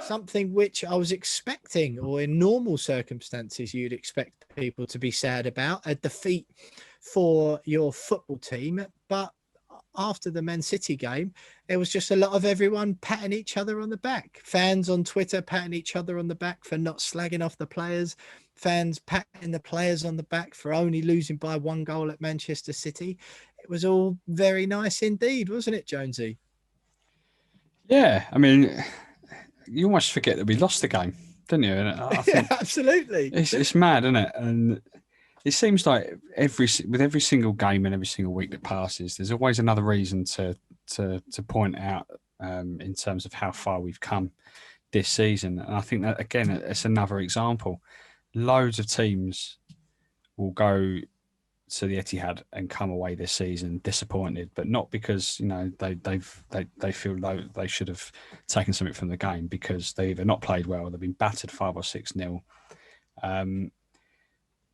something which I was expecting, or in normal circumstances, you'd expect people to be sad about, a defeat for your football team. But after the Man City game, it was just a lot of everyone patting each other on the back. Fans on Twitter patting each other on the back for not slagging off the players. Fans patting the players on the back for only losing by 1 goal at Manchester City. It was all very nice indeed, wasn't it, Jonesy? Yeah, I mean, you almost forget that we lost the game, don't you? And I think absolutely. It's mad, isn't it? And it seems like with every single game and every single week that passes, there's always another reason to point out in terms of how far we've come this season. And I think that, again, it's another example. Loads of teams will go to the Etihad and come away this season disappointed, but not because they feel they should have taken something from the game, because they either not played well or they've been battered 5 or 6-0.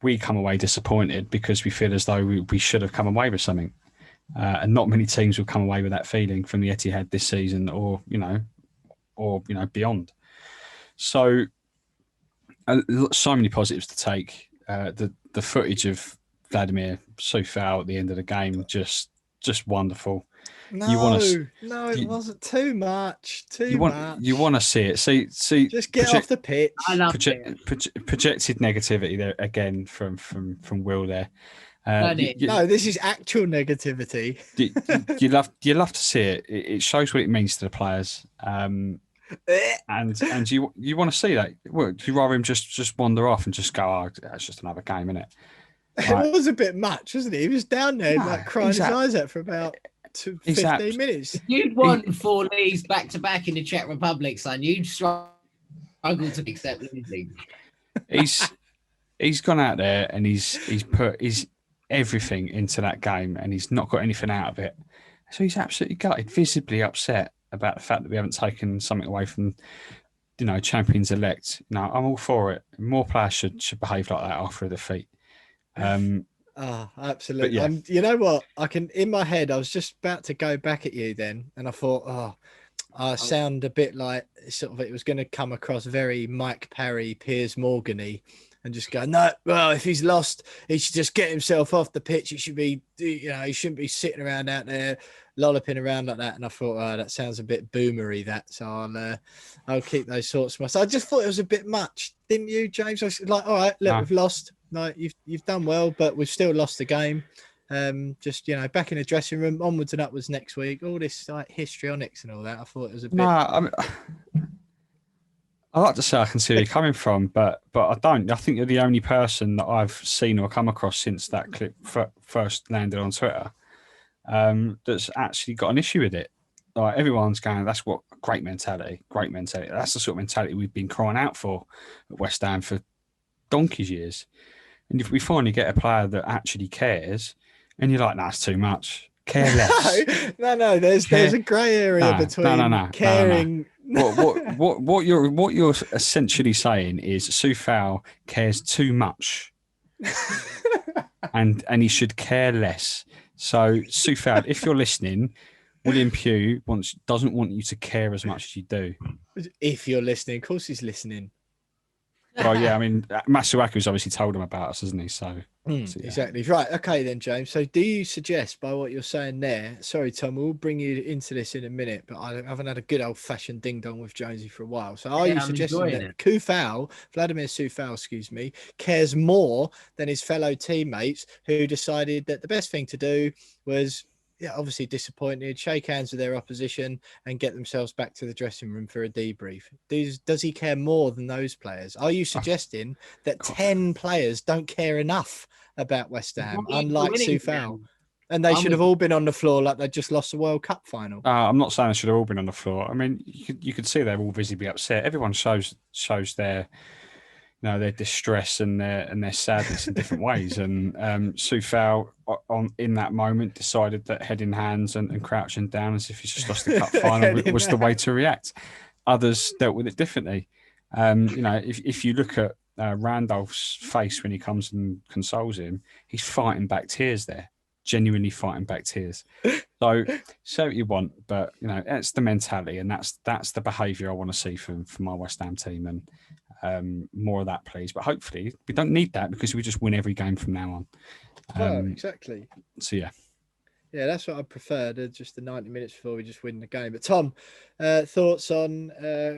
We come away disappointed because we feel as though we should have come away with something, and not many teams will come away with that feeling from the Etihad this season, or beyond. So many positives to take. The footage of Vladimir Soufal at the end of the game, just wonderful. It wasn't too much. You want to see it. See. Just get off the pitch. I love projected negativity there again from Will there. This is actual negativity. You love to see it. It shows what it means to the players. And you want to see that. Well, do you rather him just wander off and just go, oh, that's just another game, isn't it? It was a bit much, wasn't it? He was down there crying his eyes out for about 15 minutes. You'd want 4 leagues back to back in the Czech Republic, son. You'd struggle to accept losing. He's gone out there and he's put his everything into that game, and he's not got anything out of it. So he's absolutely gutted, visibly upset about the fact that we haven't taken something away from, champions elect. No, I'm all for it. More players should behave like that after a defeat. Absolutely. Yeah. You know what? In my head, I was just about to go back at you then, and I thought, I sound a bit like it was going to come across very Mike Parry, Piers Morgan-y, and just go, no, well, if he's lost, he should just get himself off the pitch. He should be, he shouldn't be sitting around out there lolloping around like that. And I thought, that sounds a bit boomery, that. So I'll keep those thoughts to myself. I just thought it was a bit much, didn't you, James? I was like, all right, look, we've lost. No, you've done well, but we've still lost the game. Just back in the dressing room, onwards and upwards next week. All this like histrionics and all that. I thought it was a bit. I like to say I can see where you're coming from, but I don't. I think you're the only person that I've seen or come across since that clip first landed on Twitter that's actually got an issue with it. Like, everyone's going, that's what great mentality. That's the sort of mentality we've been crying out for at West Ham for donkey's years. And if we finally get a player that actually cares, and you're like, nah, it's too much. Care less. No. There's a grey area between caring. What you're essentially saying is Soufal cares too much, and he should care less. So Soufal, if you're listening, William Pugh doesn't want you to care as much as you do. If you're listening, of course he's listening. Well, yeah, I mean, Masuaku's obviously told him about us, hasn't he? So yeah. Exactly. Right. Okay, then, James. So do you suggest, by what you're saying there, sorry, Tom, we'll bring you into this in a minute, but I haven't had a good old-fashioned ding-dong with Jonesy for a while. So are you suggesting that Vladimir Soufal, cares more than his fellow teammates who decided that the best thing to do was, obviously disappointed, shake hands with their opposition and get themselves back to the dressing room for a debrief? Does he care more than those players? Are you suggesting that 10 players don't care enough about West Ham, unlike Soufal, and they should have all been on the floor like they just lost the World Cup final? I'm not saying they should have all been on the floor. I mean, you could see they're all visibly upset. Everyone shows their their distress and their sadness in different ways. And Soufal, in that moment, decided that head in hands and crouching down as if he's just lost the cup final was the way to react. Others dealt with it differently. If you look at Randolph's face when he comes and consoles him, he's fighting back tears there, genuinely fighting back tears. So say what you want, but that's the mentality, and that's the behaviour I want to see from my West Ham team, and more of that, please. But hopefully, we don't need that because we just win every game from now on. Well, exactly. So yeah. Yeah, that's what I prefer, just the 90 minutes before we just win the game. But Tom, thoughts on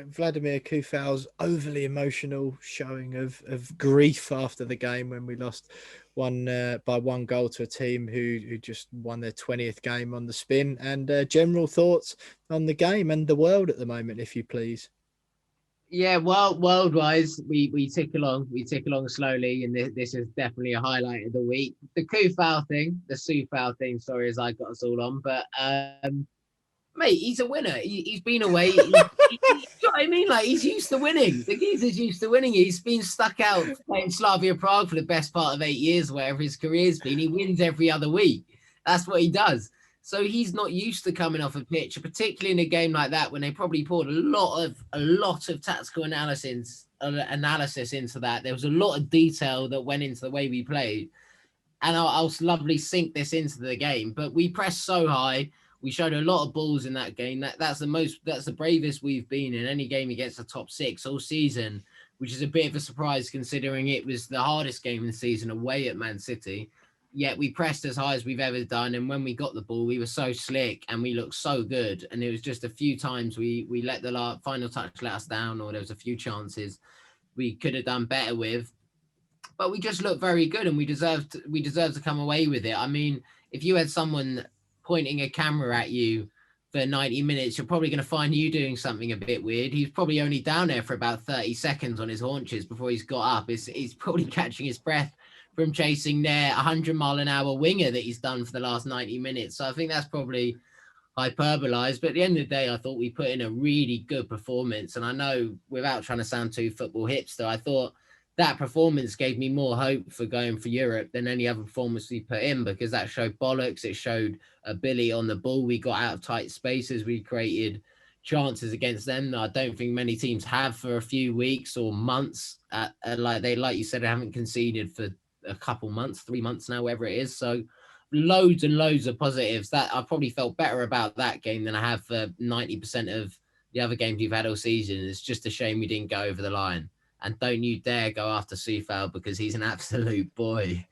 Vladimir Kufal's overly emotional showing of grief after the game when we lost by 1 goal to a team who just won their 20th game on the spin, and general thoughts on the game and the world at the moment, if you please. Yeah, well, world-wise, we tick along slowly, and this is definitely a highlight of the week. The Soufal thing, sorry, as I got us all on, but mate, he's a winner. He's been away. You know what I mean? Like, he's used to winning. The geezer's used to winning. He's been stuck out playing Slavia Prague for the best part of 8 years, wherever his career's been. He wins every other week. That's what he does. So he's not used to coming off a pitch, particularly in a game like that when they probably poured a lot of tactical analysis into that. There was a lot of detail that went into the way we played, and I'll lovely sink this into the game. But we pressed so high. We showed a lot of balls in that game. That's the bravest we've been in any game against the top 6 all season, which is a bit of a surprise considering it was the hardest game in the season away at Man City. Yet we pressed as high as we've ever done, and when we got the ball, we were so slick and we looked so good. And it was just a few times we let the final touch let us down, or there was a few chances we could have done better with. But we just looked very good, and we deserved to come away with it. I mean, if you had someone pointing a camera at you for 90 minutes, you're probably going to find you doing something a bit weird. He's probably only down there for about 30 seconds on his haunches before he's got up. He's probably catching his breath from chasing their 100-mile-an-hour winger that he's done for the last 90 minutes. So I think that's probably hyperbolized. But at the end of the day, I thought we put in a really good performance. And I know, without trying to sound too football hipster, I thought that performance gave me more hope for going for Europe than any other performance we put in, because that showed bollocks. It showed ability on the ball. We got out of tight spaces. We created chances against them that I don't think many teams have for a few weeks or months. Like you said, they haven't conceded for a couple months, 3 months now, wherever it is. So loads and loads of positives. That I probably felt better about that game than I have for 90% of the other games you've had all season. It's just a shame we didn't go over the line. And don't you dare go after Soufal, because he's an absolute boy.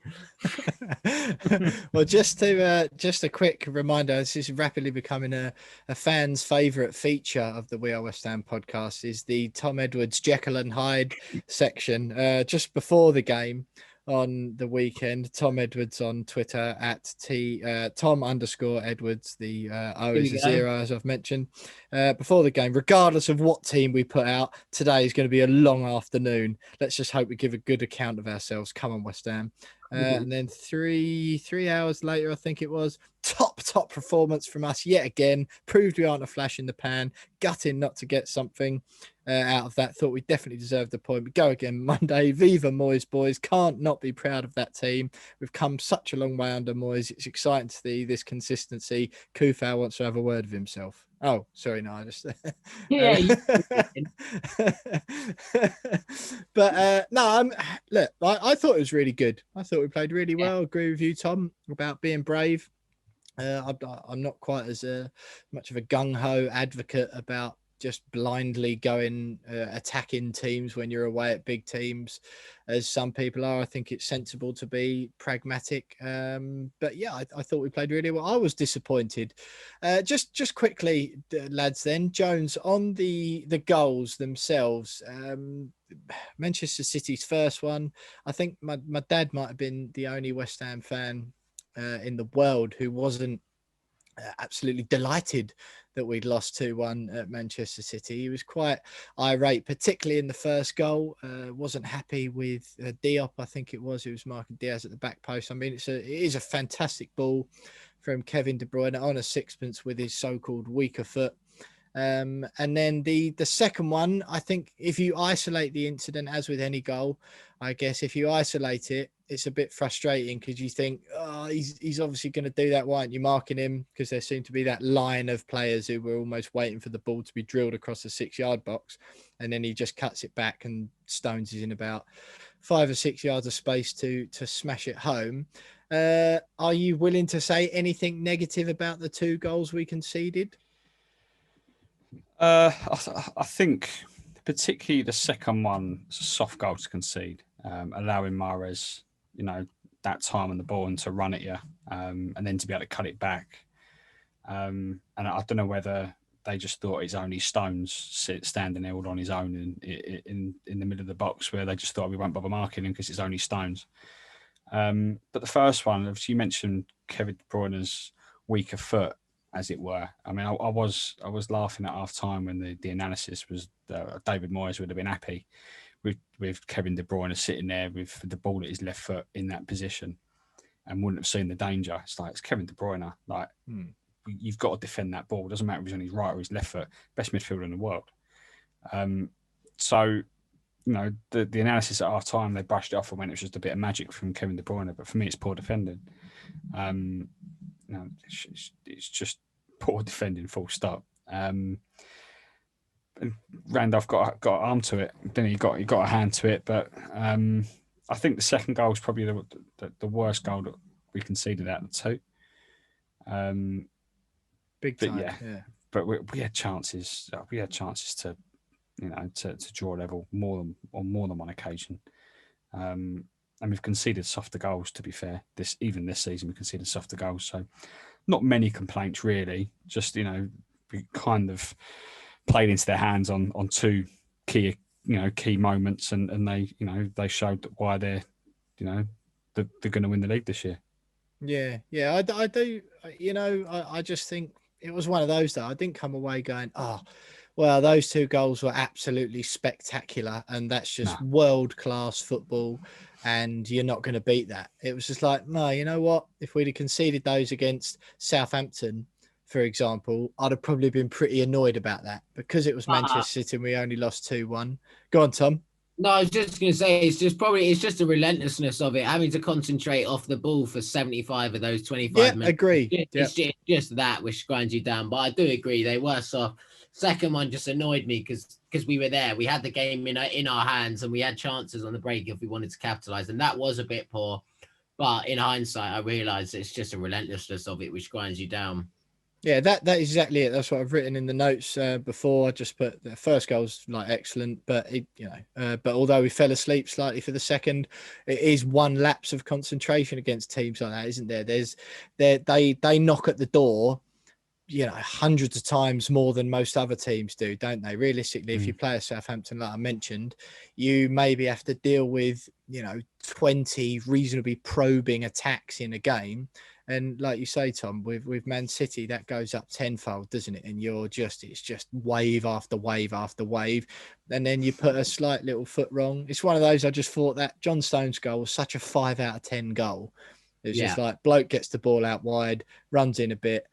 Well, just a quick reminder, this is rapidly becoming a fan's favourite feature of the We Are West Ham podcast, is the Tom Edwards Jekyll and Hyde section. Just before the game on the weekend, Tom Edwards on Twitter at Tom_Edwards, the O is a 0, as I've mentioned, before the game, regardless of what team we put out, today is going to be a long afternoon. Let's just hope we give a good account of ourselves. Come on, West Ham. And then three hours later, I think it was, top performance from us yet again. Proved we aren't a flash in the pan. Gutting not to get something out of that. Thought we definitely deserved the point. We go again Monday. Viva Moyes, boys. Can't not be proud of that team. We've come such a long way under Moyes. It's exciting to see this consistency. Kufal wants to have a word of himself. Oh, sorry, no, I just Yeah. But no, look, I thought it was really good. I thought we played really well. Agree with you, Tom, about being brave. I'm not quite as much of a gung-ho advocate about just blindly going attacking teams when you're away at big teams, as some people are. I think it's sensible to be pragmatic. But yeah, I thought we played really well. I was disappointed. Just quickly, lads, then, Jones, on the goals themselves. Manchester City's first one, I think my dad might have been the only West Ham fan in the world who wasn't absolutely delighted that we'd lost 2-1 at Manchester City. He was quite irate, particularly in the first goal. Wasn't happy with Diop, I think it was marking Diaz at the back post. I mean, it is a fantastic ball from Kevin De Bruyne on a sixpence with his so-called weaker foot. And then the second one, I think if you isolate the incident, as with any goal, I guess if you isolate it, it's a bit frustrating because you think, oh, he's obviously going to do that. Why aren't you marking him? Because there seemed to be that line of players who were almost waiting for the ball to be drilled across the 6-yard box. And then he just cuts it back and Stones is in about 5 or 6 yards of space to smash it home. Are you willing to say anything negative about the 2 goals we conceded? I think particularly the second one, it's a soft goal to concede, allowing Mahrez, that time on the ball and to run at you, and then to be able to cut it back. And I don't know whether they just thought he's only stones standing there all on his own in the middle of the box, where they just thought we won't bother marking him because it's only stones. But the first one, as you mentioned, Kevin De Bruyne's weaker foot, as it were. I mean, I was laughing at half time when the analysis was David Moyes would have been happy with Kevin De Bruyne sitting there with the ball at his left foot in that position and wouldn't have seen the danger. It's like, it's Kevin De Bruyne. Like, you've got to defend that ball. It doesn't matter if he's on his right or his left foot. Best midfielder in the world. So, the analysis at half time, they brushed it off and went, it was just a bit of magic from Kevin De Bruyne. But for me, it's poor defending. It's just poor defending, full stop. And Randolph got an arm to it. Then he got a hand to it. But I think the second goal is probably the worst goal that we conceded out of the 2. Big time, yeah. But we had chances. We had chances to draw level more than one occasion. And we've conceded softer goals, to be fair. This season, we conceded softer goals. So not many complaints, really. Just, we kind of played into their hands on 2 key moments, and they showed why they're going to win the league this year. Yeah, I do. I just think it was one of those that I didn't come away going, oh, well, those 2 goals were absolutely spectacular, and that's just world-class football, and you're not going to beat that. It was just like, no, you know what? If we'd have conceded those against Southampton, for example, I'd have probably been pretty annoyed about that, because it was Manchester City and we only lost 2-1. Go on, Tom. No, I was just going to say, it's just the relentlessness of it, having to concentrate off the ball for 75 of those 25 minutes. Agree. It's just that which grinds you down. But I do agree, they were soft. Second one just annoyed me because we were there. We had the game in our hands, and we had chances on the break if we wanted to capitalize. And that was a bit poor. But in hindsight, I realized it's just a relentlessness of it which grinds you down. Yeah, that is exactly it. That's what I've written in the notes before. I just put the first goal's like excellent, but but although we fell asleep slightly for the second, it is one lapse of concentration against teams like that, isn't there? They knock at the door, hundreds of times more than most other teams do, don't they? Realistically, if you play a Southampton, like I mentioned, you maybe have to deal with 20 reasonably probing attacks in a game. And like you say, Tom, with Man City, that goes up tenfold, doesn't it? And it's just wave after wave after wave. And then you put a slight little foot wrong. It's one of those, I just thought that John Stones goal was such a 5 out of 10 goal. It was just like, bloke gets the ball out wide, runs in a bit,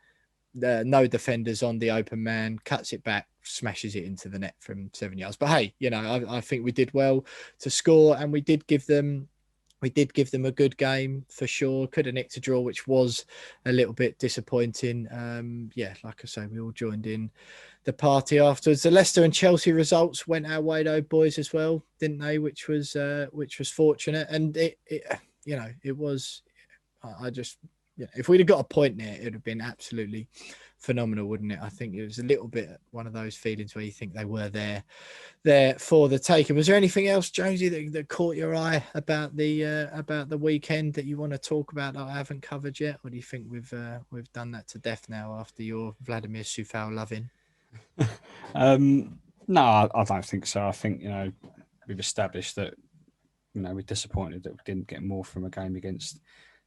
no defenders on the open man, cuts it back, smashes it into the net from 7 yards. But hey, I think we did well to score, and we did give them a good game for sure. Could have nicked a draw, which was a little bit disappointing. Like I say, we all joined in the party afterwards. The Leicester and Chelsea results went our way though, boys, as well, didn't they? Which was fortunate, and it was. I just, if we'd have got a point there, it would have been absolutely phenomenal, wouldn't it? I think it was a little bit one of those feelings where you think they were there for the taking. Was there anything else, Jonesy, that caught your eye about the weekend that you want to talk about that I haven't covered yet, or do you think we've done that to death now after your Vladimir Sufal loving? No, I don't think so. I think we've established that we're disappointed that we didn't get more from a game against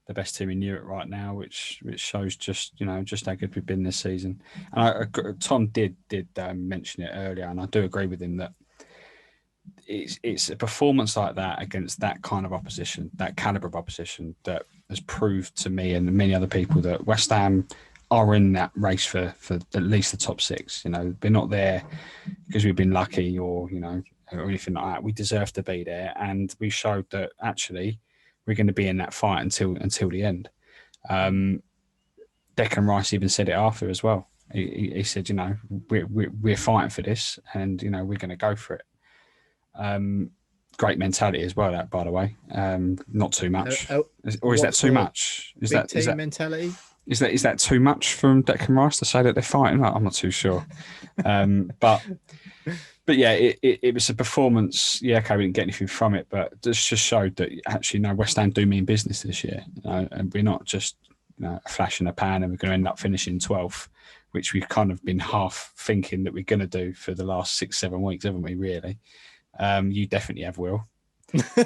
the best team in Europe right now, which shows just how good we've been this season. And Tom did mention it earlier, and I do agree with him that it's a performance like that against that kind of opposition, that caliber of opposition, that has proved to me and many other people that West Ham are in that race for at least the top 6. We're not there because we've been lucky or anything like that. We deserve to be there, and we showed that actually we're going to be in that fight until the end. Declan Rice even said it after as well. He said, we're fighting for this, and we're going to go for it. great mentality as well. That, by the way, not too much, or is that too much? Is that team mentality? Is that too much from Declan Rice to say that they're fighting? I'm not too sure. But yeah, it was a performance. Yeah, okay, we didn't get anything from it, but it just showed that actually, no, West Ham do mean business this year, and we're not just a flash in the pan and we're going to end up finishing 12th, which we've kind of been half thinking that we're going to do for the last 6-7 weeks, haven't we? Really, you definitely have, Will.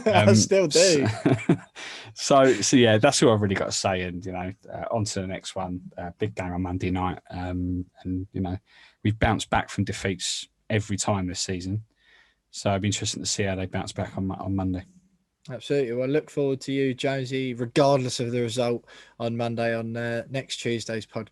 I still do. So yeah, that's all I've really got to say. And on to the next one. Big game on Monday night. And we've bounced back from defeats every time this season. So it'd be interesting to see how they bounce back on Monday. Absolutely. Well, I look forward to you, Jonesy, regardless of the result on Monday on next Tuesday's podcast.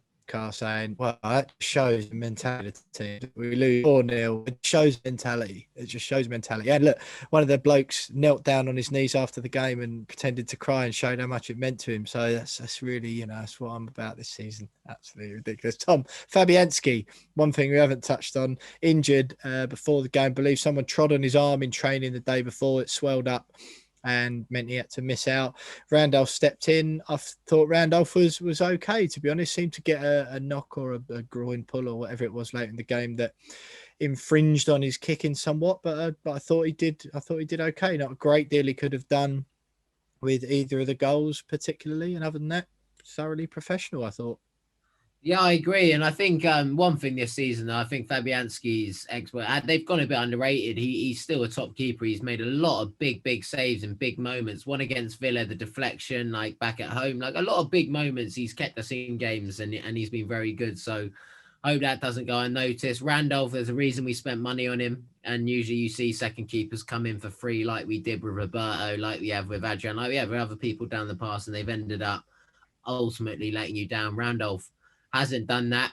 Saying, well, that shows the mentality of the team. We lose 4-0. It shows mentality. It just shows mentality. And look, one of the blokes knelt down on his knees after the game and pretended to cry and showed how much it meant to him. So that's really, that's what I'm about this season. Absolutely ridiculous. Tom, Fabianski, one thing we haven't touched on, injured before the game. I believe someone trod on his arm in training the day before. It swelled up and meant he had to miss out. Randolph stepped in. I thought Randolph was okay, to be honest. Seemed to get a knock or a groin pull or whatever it was late in the game that infringed on his kicking somewhat. But I thought he did. I thought he did okay. Not a great deal he could have done with either of the goals, particularly. And other than that, thoroughly professional, I thought. Yeah, I agree. And I think one thing this season, I think Fabianski's expert, they've gone a bit underrated. He's still a top keeper. He's made a lot of big saves and big moments. One against Villa, the deflection, like back at home, like a lot of big moments. He's kept us in games and he's been very good. So I hope that doesn't go unnoticed. Randolph, there's a reason we spent money on him. And usually you see second keepers come in for free, like we did with Roberto, like we have with Adrian, like we have with other people down the past, and they've ended up ultimately letting you down. Randolph hasn't done that,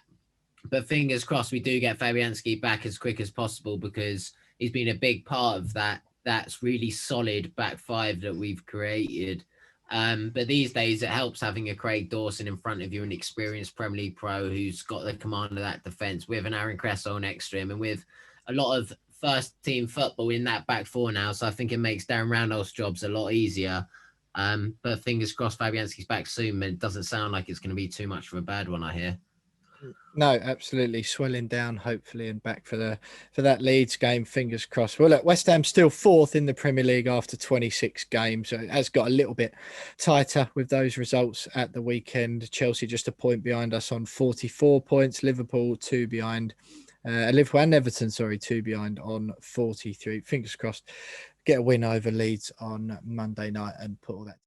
but fingers crossed we do get Fabianski back as quick as possible, because he's been a big part of that's really solid back five that we've created. But these days it helps having a Craig Dawson in front of you, an experienced Premier League pro who's got the command of that defence, with an Aaron Cresswell next to him and with a lot of first team football in that back four now. So I think it makes Darren Randolph's jobs a lot easier. But fingers crossed Fabianski's back soon, but it doesn't sound like it's going to be too much of a bad one, I hear. No, absolutely. Swelling down, hopefully, and back for that Leeds game. Fingers crossed. Well, look, West Ham still fourth in the Premier League after 26 games. So it has got a little bit tighter with those results at the weekend. Chelsea just a point behind us on 44 points. Liverpool 2 behind. Liverpool and Everton, 2 behind on 43. Fingers crossed. Get a win over Leeds on Monday night and put all that